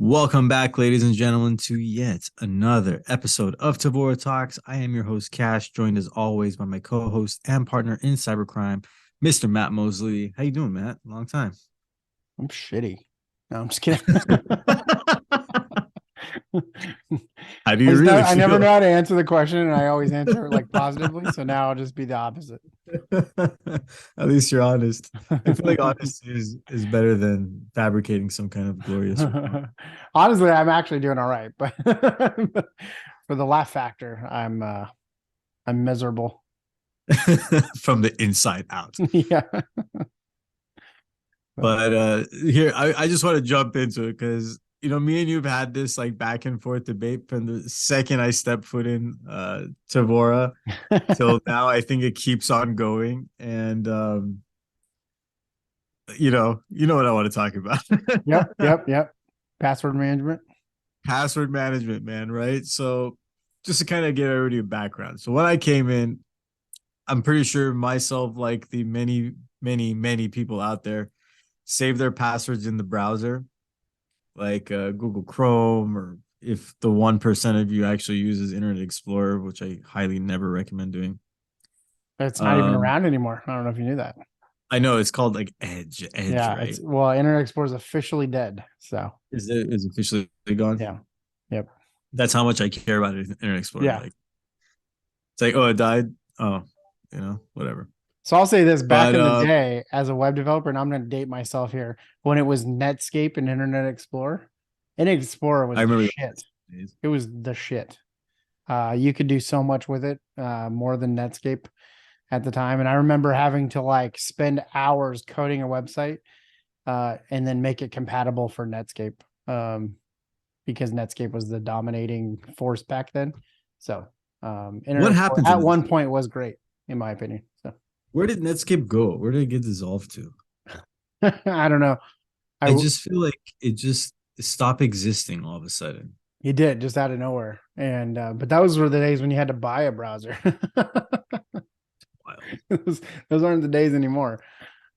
Welcome back, ladies and gentlemen, to yet another episode of Tevora Talks. I am your host, Cash, joined as always by my co-host and partner in cybercrime, Mr. Matt Mosley. How you doing, Matt? Long time. I'm shitty. No, I'm just kidding. How do you really I never feel? know how to answer the question, and I always answer like positively. So now I'll just be the opposite. At least you're honest. I feel like honesty is better than fabricating some kind of glorious response. Honestly, I'm actually doing all right, but for the laugh factor, I'm miserable. From the inside out. Yeah. But here, I just want to jump into it because me and you've had this like back and forth debate from the second I stepped foot in Tevora till now. I think it keeps on going, and you know what I want to talk about. Yep. Password management. Password management, man. Right. So just to kind of give everybody a background. So when I came in, I'm pretty sure myself, like the many people out there, save their passwords in the browser, like Google Chrome, or if the 1% of you actually uses Internet Explorer, which I highly never recommend doing. It's not even around anymore. I don't know if you knew that. I know it's called like Edge, Yeah, right? Internet Explorer is officially dead. So Is officially gone? yeah. Yep. That's how much I care about Internet Explorer. Yeah. Like it's like, oh, it died. Oh, whatever. So I'll say this, back But in the day as a web developer, and I'm going to date myself here, when it was Netscape and Internet Explorer, Internet Explorer was I the remember shit. days. It was the shit. You could do so much with it, more than Netscape at the time. And I remember having to like spend hours coding a website, and then make it compatible for Netscape, because Netscape was the dominating force back then. So Internet What Explorer happened to at one Netscape? point was great, in my opinion. So Where did Netscape go? Where did it get dissolved to? I don't know. I just feel like it just stopped existing all of a sudden. He did, just out of nowhere. And but those were the days when you had to buy a browser. those aren't the days anymore.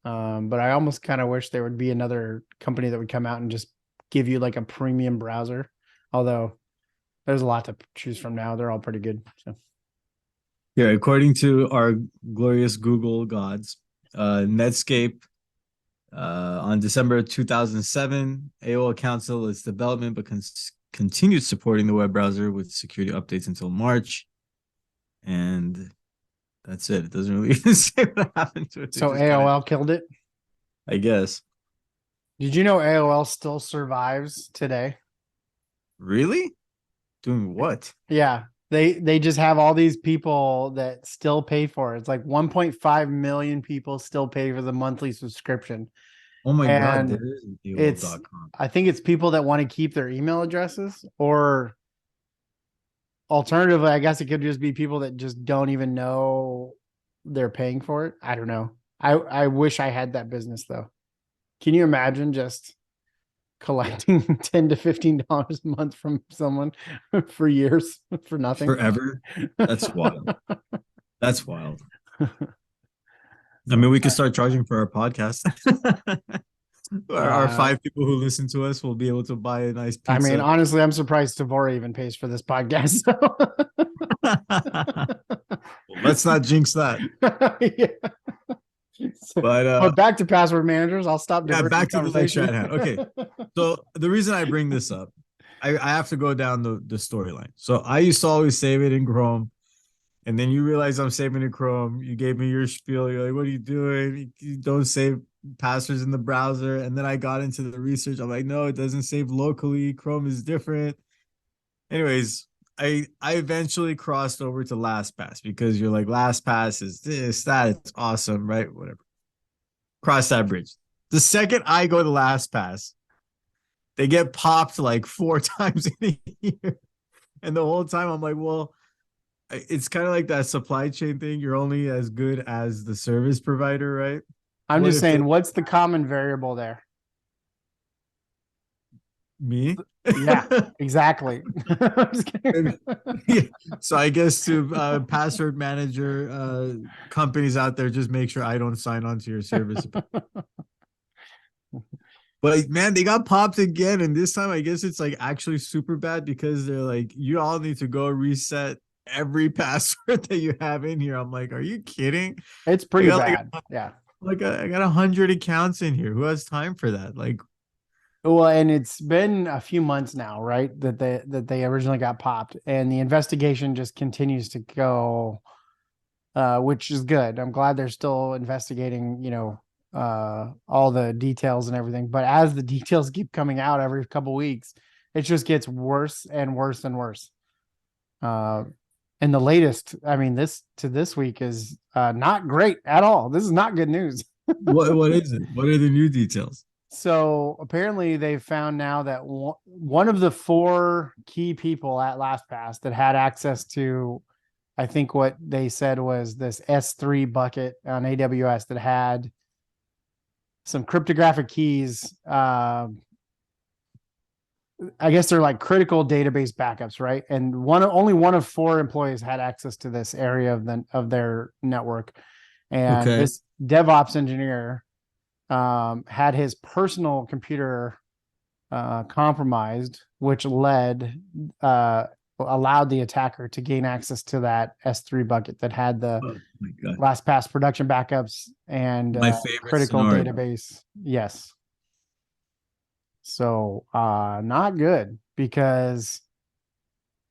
But I almost kind of wish there would be another company that would come out and just give you like a premium browser. Although there's a lot to choose from now. They're all pretty good. So Yeah, according to our glorious Google gods, Netscape on December 2007, AOL canceled its development but continued supporting the web browser with security updates until March. And that's it. It doesn't really even say what happened to it. So AOL killed it. I guess. Did you know AOL still survives today? Really? Doing what? Yeah. They just have all these people that still pay for it. It's like 1.5 million people still pay for the monthly subscription. Oh my God, And there is it's, AOL.com. I think it's people that want to keep their email addresses, or alternatively, I guess it could just be people that just don't even know they're paying for it. I don't know. I wish I had that business though. Can you imagine just collecting $10 to $15 a month from someone for years for nothing? Forever? That's wild. That's wild. I mean, we could start charging for our podcast. Our 5 people who listen to us will be able to buy a nice pizza. I mean, honestly, I'm surprised Tevora even pays for this podcast. Well, let's not jinx that. Yeah. But back to password managers. I'll stop. Yeah, back to the lecture at hand. Okay, so the reason I bring this up, I have to go down the storyline. So I used to always save it in Chrome. And then you realize I'm saving in Chrome. You gave me your spiel. You're like, what are you doing? You don't save passwords in the browser. And then I got into the research. I'm like, no, it doesn't save locally. Chrome is different. Anyways, I eventually crossed over to LastPass because you're like, LastPass is this, that. It's awesome, right? Whatever. Cross that bridge. The second I go to LastPass, they get popped like 4 times in a year. And the whole time I'm like, well, it's kind of like that supply chain thing. You're only as good as the service provider, right? I'm just saying, what's the common variable there? Me? Yeah, exactly. Yeah. So I guess to password manager companies out there, just make sure I don't sign on to your service. But man, they got popped again, and this time I guess it's like actually super bad because they're like, you all need to go reset every password that you have in here. I'm like, are you kidding? It's I pretty got bad. Yeah. I got 100 accounts in here. Who has time for that? Like, Well, and it's been a few months now, right? That they originally got popped, and the investigation just continues to go, which is good. I'm glad they're still investigating, all the details and everything. But as the details keep coming out every couple weeks, it just gets worse and worse and worse. Uh, and the latest, I mean, this week is not great at all. This is not good news. what is it? What are the new details? So apparently they've found now that one of the four key people at LastPass that had access to, I think what they said was this S3 bucket on AWS that had some cryptographic keys. I guess they're like critical database backups, right? And only one of four employees had access to this area of their network. And Okay. this DevOps engineer had his personal computer compromised, which allowed the attacker to gain access to that S3 bucket that had the Oh my god. LastPass production backups and My favorite critical scenario. database. Yes. So not good, because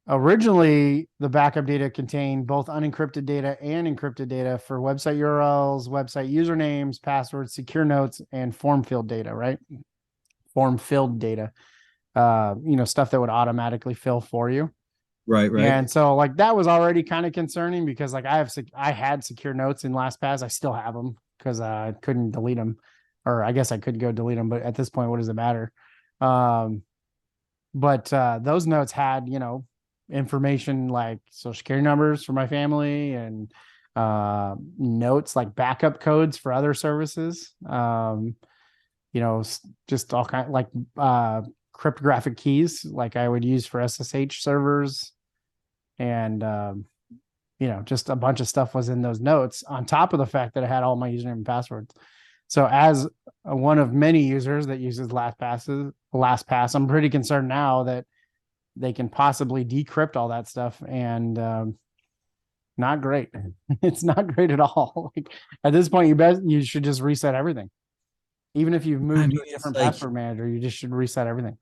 originally the backup data contained both unencrypted data and encrypted data for website URLs, website usernames, passwords, secure notes, and form field data, right? Form filled data, stuff that would automatically fill for you. Right, right. And so like that was already kind of concerning, because like I had secure notes in LastPass. I still have them because I couldn't delete them, or I guess I could go delete them, but at this point, what does it matter? But those notes had, information like social security numbers for my family, and notes like backup codes for other services. Just all kind like cryptographic keys like I would use for SSH servers, and just a bunch of stuff was in those notes on top of the fact that I had all my username and passwords. So as one of many users that uses LastPass, I'm pretty concerned now that they can possibly decrypt all that stuff, and not great. It's not great at all. Like at this point, you should just reset everything. Even if you've I moved to mean, a different password manager, you just should reset everything.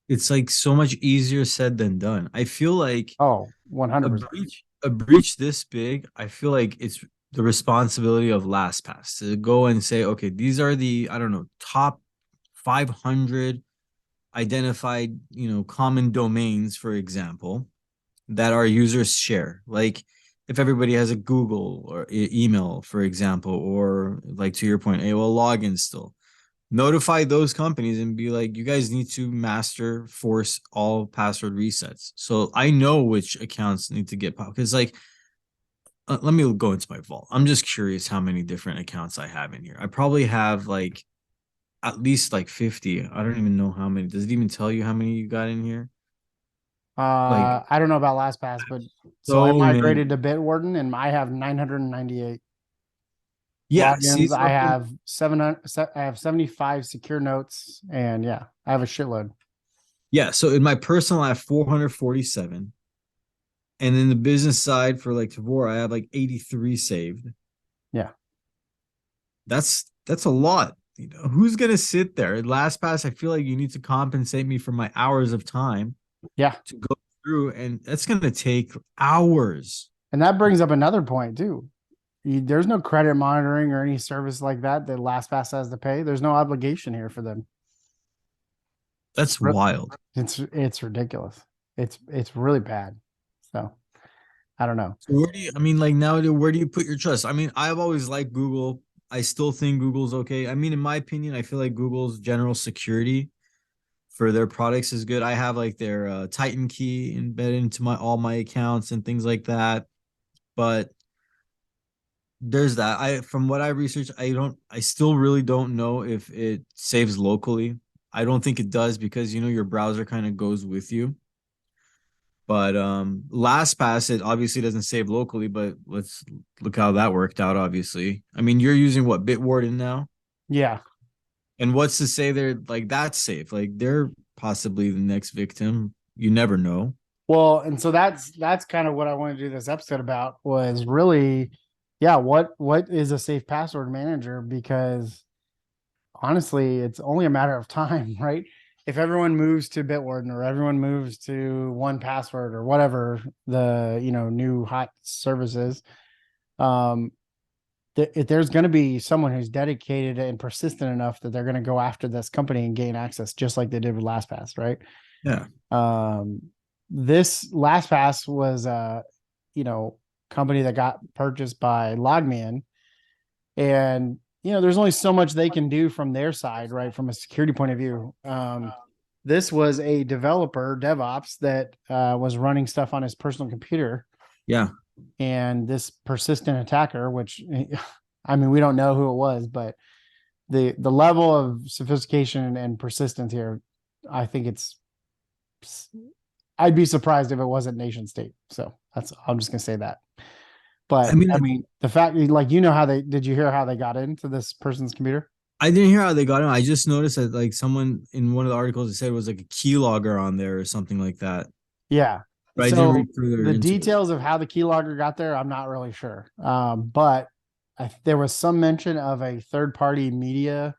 it's like so much easier said than done. I feel like Oh, a 100%. breach this big, I feel like it's the responsibility of LastPass to go and say, okay, these are the, I don't know, top 500 identified, common domains, for example, that our users share. Like if everybody has a Google or email, for example, or like to your point, AOL login still, notify those companies and be like, you guys need to force all password resets. So I know which accounts need to get popped. Because like, let me go into my vault. I'm just curious how many different accounts I have in here. I probably have like at least like 50. I don't even know how many. Does it even tell you how many you got in here? Like I don't know about LastPass, but so I so many. migrated to Bitwarden, and I have 998 Yeah, see, logins. so I have 700. I have 75 secure notes, and yeah, I have a shitload. yeah, so in my personal I have 447. And in the business side for like Tevora, I have like 83 saved. Yeah, That's a lot. Who's gonna sit there? At LastPass, I feel like you need to compensate me for my hours of time yeah, to go through, and that's gonna take hours. and that brings up another point too. There's no credit monitoring or any service like that LastPass has to pay. There's no obligation here for them. That's wild. It's ridiculous. It's really bad. So I don't know. So where do you, I mean, like now, where do you put your trust? I mean, I've always liked Google. I still think Google's okay. I mean, in my opinion, I feel like Google's general security for their products is good. I have like their Titan key embedded into my all my accounts and things like that. But there's that. From what I researched, I still really don't know if it saves locally. I don't think it does because your browser kind of goes with you. But LastPass, it obviously doesn't save locally, but let's look how that worked out, obviously. I mean, you're using what, Bitwarden now? Yeah. And what's to say they're like that's safe? Like they're possibly the next victim. You never know. Well, and so that's kind of what I want to do this episode about was really, yeah, what is a safe password manager? Because honestly, it's only a matter of time, right? If everyone moves to Bitwarden or everyone moves to 1Password or whatever the new hot services, um, there's going to be someone who's dedicated and persistent enough that they're going to go after this company and gain access, just like they did with LastPass, right? Yeah. Um, this LastPass was a company that got purchased by Logman, and there's only so much they can do from their side, right? From a security point of view. This was a developer, DevOps, that was running stuff on his personal computer. Yeah. And this persistent attacker, which I mean, we don't know who it was, but the level of sophistication and persistence here, I think I'd be surprised if it wasn't nation state. So I'm just gonna say that. But I mean, the fact, like, did you hear how they got into this person's computer? I didn't hear how they got in. I just noticed that like someone in one of the articles it said it was like a keylogger on there or something like that. Yeah. But I didn't So read further the into details of how the keylogger got there, I'm not really sure. But there was some mention of a third-party media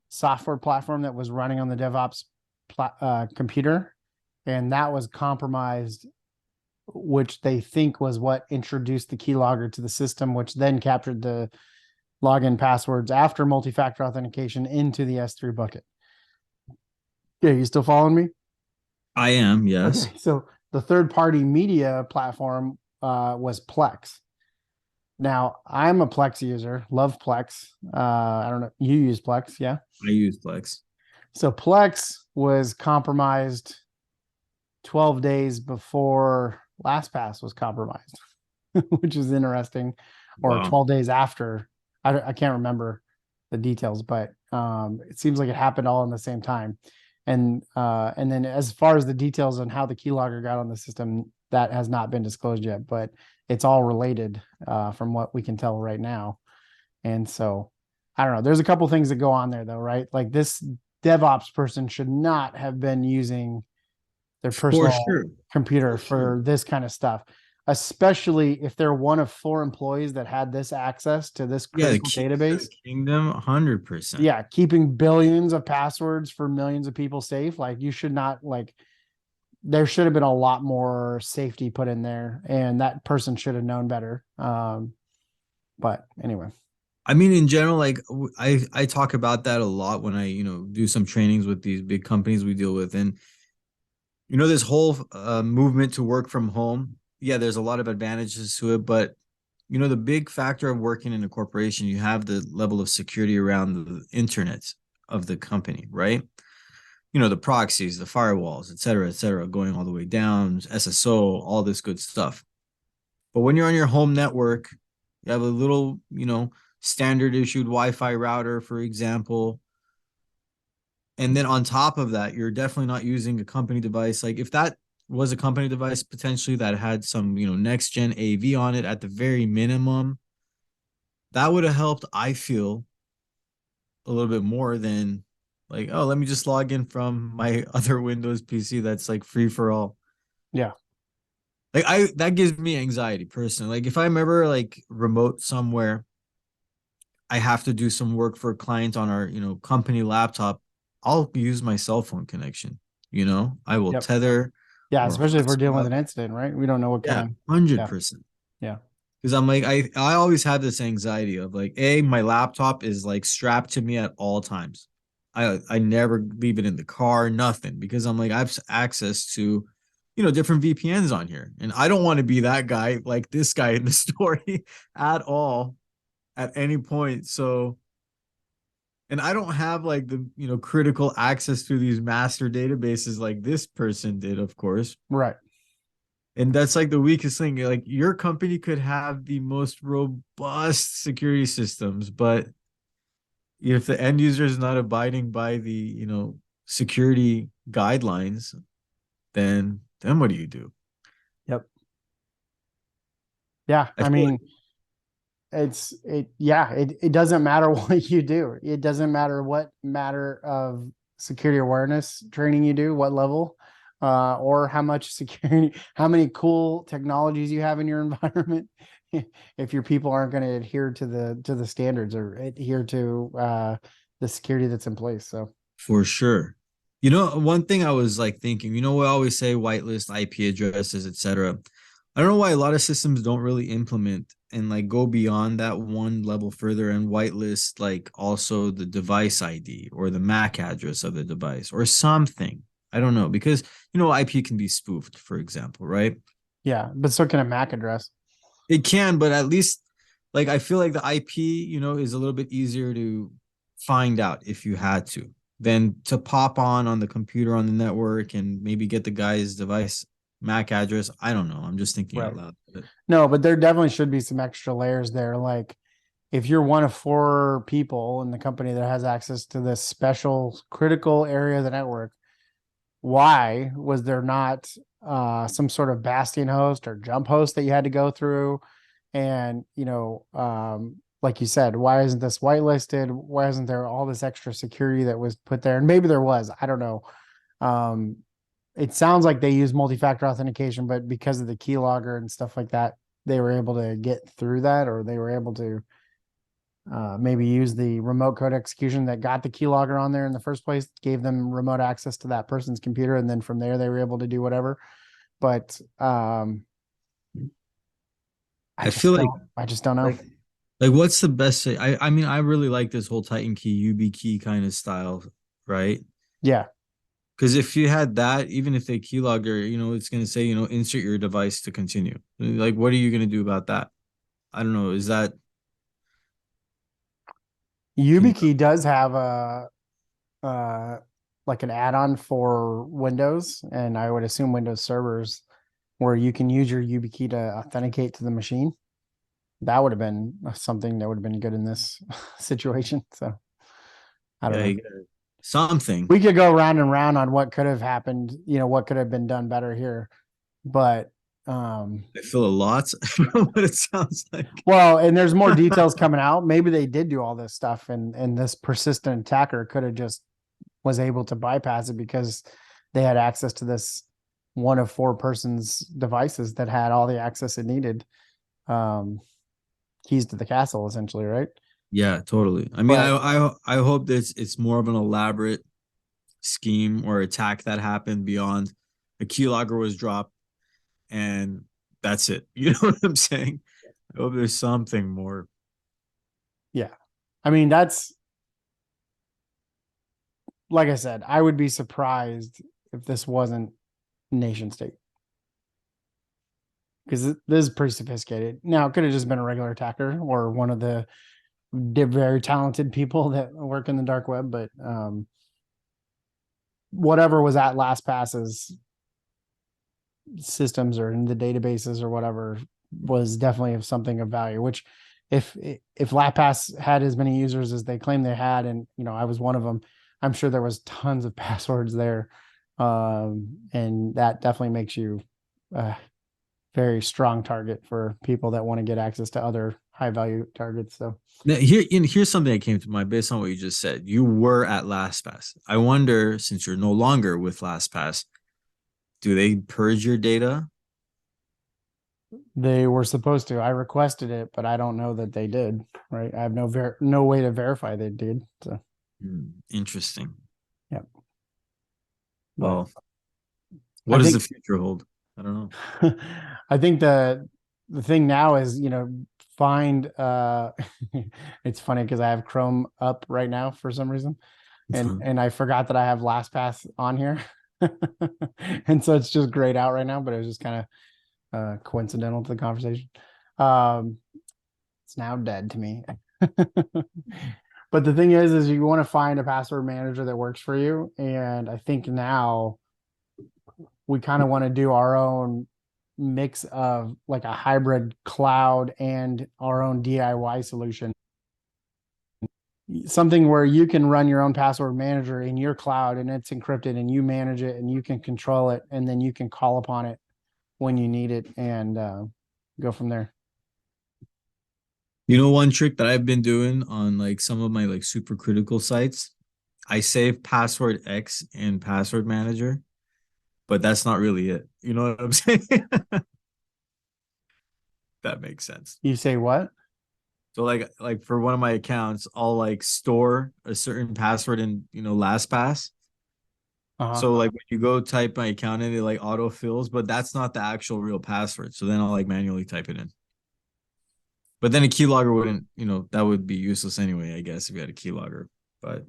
software platform that was running on the DevOps computer, and that was compromised, which they think was what introduced the keylogger to the system, which then captured the login passwords after multi-factor authentication into the S3 bucket. Yeah, you still following me? I am, yes. Okay, so the third-party media platform was Plex. Now, I'm a Plex user, love Plex. I don't know, you use Plex, yeah? I use Plex. So Plex was compromised 12 days before LastPass was compromised, which is interesting, or 12 days after. I can't remember the details, but it seems like it happened all in the same time. And then as far as the details on how the keylogger got on the system, that has not been disclosed yet, but it's all related from what we can tell right now. And so I don't know. There's a couple things that go on there though, right? Like this DevOps person should not have been using their personal computer for this kind of stuff, especially if they're one of 4 employees that had this access to this critical database. Kingdom, 100%. Yeah, keeping billions of passwords for millions of people safe. Like you should not there should have been a lot more safety put in there, and that person should have known better. But anyway. I mean, in general, like I talk about that a lot when I, do some trainings with these big companies we deal with. And, this whole movement to work from home. Yeah, there's a lot of advantages to it, but the big factor of working in a corporation, you have the level of security around the internet of the company, right? The proxies, the firewalls, et cetera, going all the way down, SSO, all this good stuff. But when you're on your home network, you have a little, standard issued Wi-Fi router, for example. And then on top of that, you're definitely not using a company device. Like if that was a company device potentially that had some, next gen AV on it at the very minimum, that would have helped, I feel, a little bit more than like, oh, let me just log in from my other Windows PC that's like free for all. Yeah. Like that gives me anxiety personally. Like if I'm ever like remote somewhere, I have to do some work for a client on our, company laptop, I'll use my cell phone connection. I will tether. Yeah, especially if we're dealing with an incident, right? We don't know what kind of 100%. Yeah. Because I'm like, I always have this anxiety of like, my laptop is like strapped to me at all times. I never leave it in the car, nothing, because I'm like, I have access to, different VPNs on here. And I don't want to be that guy, like this guy in the story at all, at any point. So, and I don't have like the, critical access to these master databases like this person did, of course. Right. And that's like the weakest thing. Like your company could have the most robust security systems, but if the end user is not abiding by the, security guidelines, then what do you do? Yep. Yeah. I mean, it doesn't matter what you do. It doesn't matter what matter of security awareness training you do, what level, or how much security, how many cool technologies you have in your environment. If your people aren't going to adhere to the standards or adhere to the security that's in place. So For sure. You know, one thing I was like thinking, you know, we always say whitelist IP addresses, etc. I don't know why a lot of systems don't really implement and like go beyond that one level further and whitelist like also the device ID or the MAC address of the device or something. I don't know because you know IP can be spoofed, for example, right? yeah, but so can a MAC address. It can, but at least like I feel like the IP, you know, is a little bit easier to find out if you had to than to pop on the computer on the network and maybe get the guy's device MAC address. I don't know. I'm just thinking out Right. loud. But No, but there definitely should be some extra layers there. Like if you're one of 4 people in the company that has access to this special critical area of the network, why was there not some sort of bastion host or jump host that you had to go through? And, like you said, why isn't this whitelisted? Why isn't there all this extra security that was put there? And maybe there was, I don't know. Um, it sounds like they use multi-factor authentication, but because of the keylogger and stuff like that, they were able to get through that, or they were able to maybe use the remote code execution that got the keylogger on there in the first place, gave them remote access to that person's computer, and then from there they were able to do whatever. But I feel I just don't know. like what's the best way? I mean I really like this whole Titan key, UB key kind of style, right? Yeah. Because if you had that, even if they keylogger, you know, it's gonna say, you know, insert your device to continue. Like, what are you gonna do about that? I don't know. Is that can you YubiKey does have a like an add-on for Windows, and I would assume Windows servers, where you can use your YubiKey to authenticate to the machine. That would have been something that would have been good in this situation. So I don't yeah, know. you got something? We could go round and round on what could have happened, what could have been done better here. But I feel a lot from what it sounds like. well, and there's more details coming out. Maybe they did do all this stuff, and this persistent attacker could have just was able to bypass it because they had access to this one of 4 persons devices that had all the access it needed. Keys to the castle, essentially, right? Yeah, totally. I mean, But I hope that it's more of an elaborate scheme or attack that happened beyond a keylogger was dropped and that's it. You know what I'm saying? I hope there's something more. yeah, I mean, that's like I said, I would be surprised if this wasn't nation state, because this is pretty sophisticated. Now, it could have just been a regular attacker or one of the very talented people that work in the dark web, but whatever was at LastPass's systems or in the databases or whatever was definitely of something of value. Which, if LastPass had as many users as they claim they had, and I was one of them, I'm sure there was tons of passwords there, and that definitely makes you a very strong target for people that want to get access to other high value targets. So Now, here's something that came to mind based on what you just said. You were at LastPass. I wonder, since you're no longer with LastPass, do they purge your data? they were supposed to. I requested it, but I don't know that they did. Right? I have no way to verify they did. So Interesting. yeah. But Well, what I does think the future hold? I don't know. I think the thing now is, find it's funny because I have Chrome up right now for some reason, and I forgot that I have LastPass on here. And so it's just grayed out right now, but it was just kind of coincidental to the conversation. It's now dead to me. But the thing is you want to find a password manager that works for you, and I think now we kind of want to do our own mix of like a hybrid cloud and our own DIY solution. Something where you can run your own password manager in your cloud and it's encrypted and you manage it and you can control it, and then you can call upon it when you need it and go from there. You know, one trick that I've been doing on like some of my like super critical sites, I save password X in password manager, but that's not really it. You know what I'm saying? That makes sense. You say what? So like for one of my accounts, I'll like store a certain password in, LastPass. Uh-huh. So like when you go type my account in, it like auto fills, but that's not the actual real password. So then I'll like manually type it in. But then a keylogger wouldn't, that would be useless anyway, I guess, if you had a keylogger. But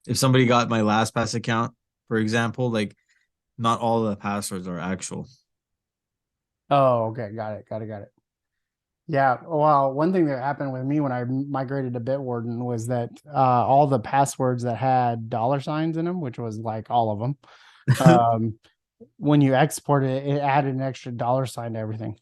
if somebody got my LastPass account, for example, like not all the passwords are actual. Oh, okay. Got it. Yeah. Well, one thing that happened with me when I migrated to Bitwarden was that all the passwords that had dollar signs in them, which was like all of them, um, when you export it, it added an extra dollar sign to everything.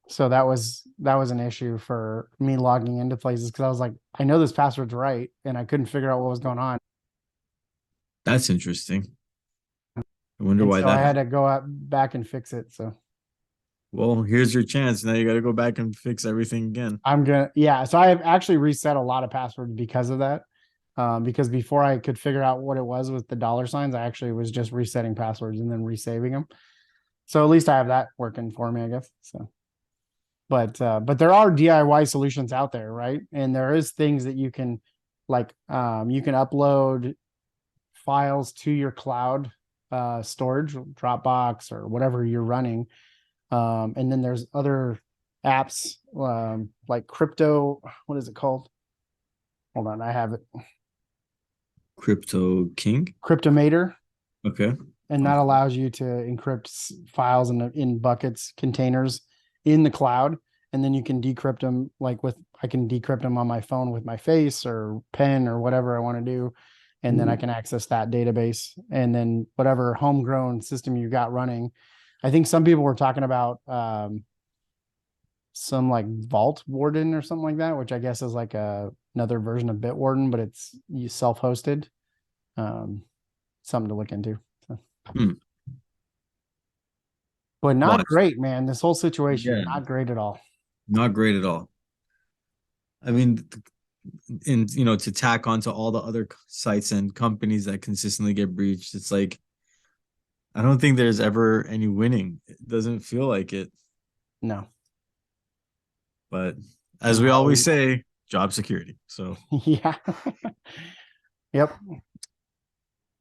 So that was an issue for me logging into places because I was like, I know this password's right, and I couldn't figure out what was going on. That's interesting. I wonder And why so I that had happened. to go out back and fix it. So Well, here's your chance. Now you got to go back and fix everything again. yeah. So I have actually reset a lot of passwords because of that. Because before I could figure out what it was with the dollar signs, I actually was just resetting passwords and then resaving them. So at least I have that working for me, I guess. So, but there are DIY solutions out there, right? And there is things that you can, like, you can upload files to your cloud storage, Dropbox or whatever you're running. And then there's other apps like crypto. What is it called? Hold on, I have it. Crypto King. Cryptomator, Okay. and that allows you to encrypt files in buckets, containers in the cloud, and then you can decrypt them. I can decrypt them on my phone with my face or pen or whatever I want to do, and then I can access that database. And then whatever homegrown system you got running, I think some people were talking about some like Vault Warden or something like that, which I guess is like another version of Bitwarden, but it's self-hosted. Um, Something to look into. So. Hmm. But not Watch. great, man. This whole situation, Yeah, not great at all. not great at all. I mean, and to tack onto all the other sites and companies that consistently get breached, it's like I don't think there's ever any winning. It doesn't feel like it. No. But as we always No. say, job security. So, Yeah. Yep.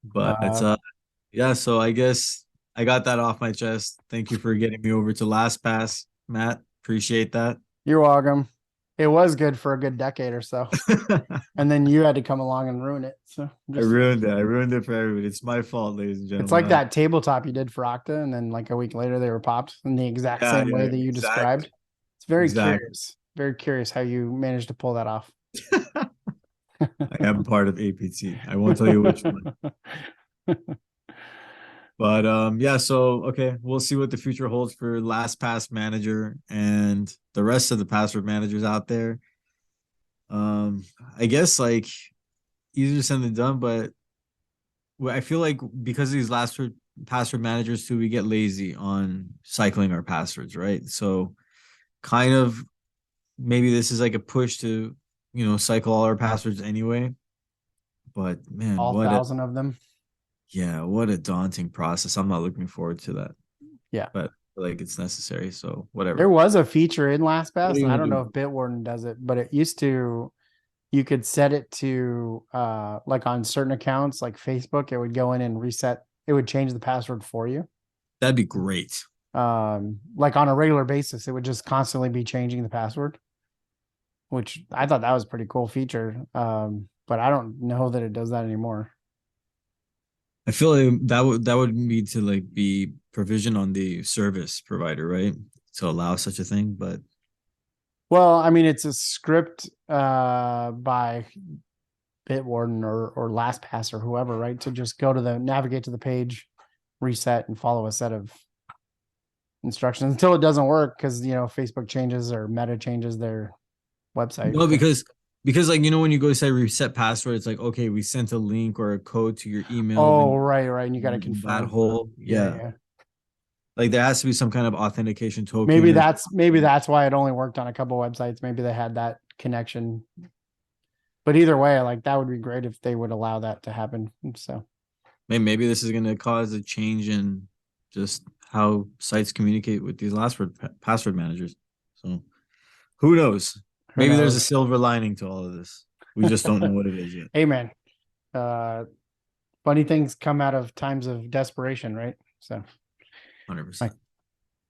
but Uh, yeah, so I guess I got that off my chest. Thank you for getting me over to LastPass, Matt. Appreciate that. you're welcome. It was good for a good decade or so. And then you had to come along and ruin it. So I just ruined it. I ruined it for everybody. It's my fault, ladies and it's gentlemen. like that tabletop you did for Okta, and then like a week later they were popped in the exact Yeah, same way yeah, that you exactly. described. It's very Exactly. curious. Very curious how you managed to pull that off. I am part of APT. I won't tell you which one. But yeah, so okay, we'll see what the future holds for LastPass Manager and the rest of the password managers out there. Um, I guess like easier said than done, but I feel like because of these password managers too, we get lazy on cycling our passwords, right? So kind of maybe this is like a push to, cycle all our passwords anyway. But man, All thousand of them. what a daunting process. I'm not looking forward to that. Yeah. But like it's necessary. So There whatever. was a feature in What are LastPass, you and I gonna don't know do? if Bitwarden does it, but it used to, you could set it to like on certain accounts like Facebook, it would go in and reset, it would change the password for you. That'd be great. Like on a regular basis, it would just constantly be changing the password, which I thought that was a pretty cool feature. But I don't know that it does that anymore. I feel like that would need to like be provision on the service provider, right? To allow such a thing. But Well, I mean, it's a script by Bitwarden or LastPass or whoever, right? To just go to navigate to the page, reset, and follow a set of instructions until it doesn't work because Facebook changes or Meta changes their website. no, because like when you go to say reset password, it's like okay, we sent a link or a code to your email, then Oh, right, right. And you got to that confirm. whole Yeah, yeah. yeah. Like there has to be some kind of authentication token. Maybe that's why it only worked on a couple websites. Maybe they had that connection. But either way, like that would be great if they would allow that to happen. So maybe this is going to cause a change in just how sites communicate with these password managers. So who knows? Maybe there's a silver lining to all of this. We just don't know what it is yet. Hey man, funny things come out of times of desperation, right? So 100%. Like,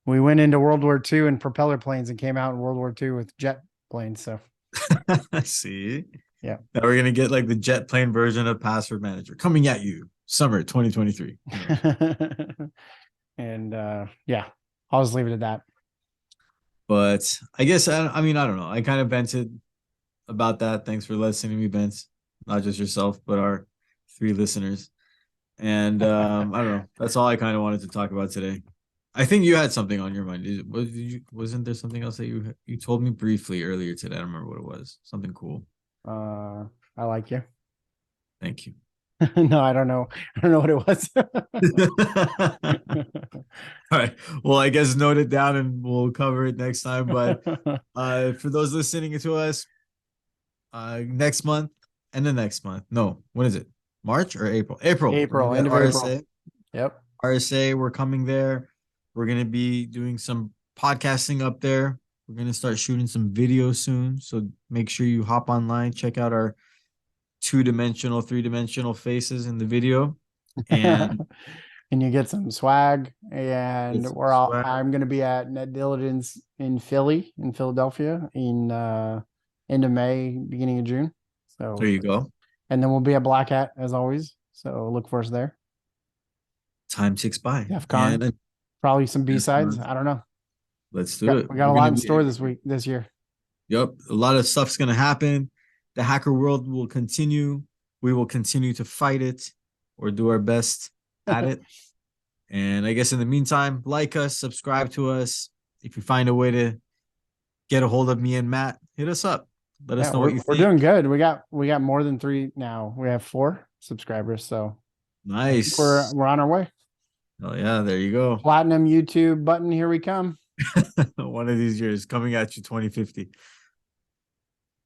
we went into World War II in propeller planes and came out in World War II with jet planes. So see, yeah, now we're gonna get like the jet plane version of password manager coming at you summer 2023. And yeah, I'll just leave it at that. But I guess I mean I don't know. I kind of vented about that. Thanks for listening to me, Vince. Not just yourself, but our 3 listeners. And I don't know. That's all I kind of wanted to talk about today. I think you had something on your mind. Wasn't there something else that you told me briefly earlier today? I don't remember what it was. Something cool. I like you. Thank you. No, I don't know. I don't know what it was. All right. Well, I guess note it down and we'll cover it next time. But for those listening to us, next month and the next month. No, when is it? March or April? April. April, end of RSA. April. Yep. RSA, we're coming there. We're going to be doing some podcasting up there. We're going to start shooting some videos soon. So make sure you hop online, check out our 2-dimensional, 3-dimensional faces in the video. And and you get some swag. And I'm going to be at Net Diligence in Philadelphia in end of May, beginning of June. So there you go. And then we'll be at Black Hat as always. So look for us there. Time ticks by. DEFCON. And probably some B-sides. I don't know. Let's do it. We got a lot in store this year. Yep. A lot of stuff's going to happen. The hacker world will continue. We will continue to fight it or do our best at it. And I guess in the meantime, like us, subscribe to us. If you find a way to get a hold of me and Matt, hit us up. Let us know what you think. We're doing good. We got more than 3 now. We have 4 subscribers. So nice. We're on our way. Oh yeah, there you go. Platinum YouTube button. Here we come. One of these years coming at you 2050.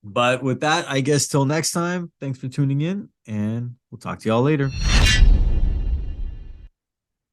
But with that, I guess till next time, thanks for tuning in and we'll talk to y'all later.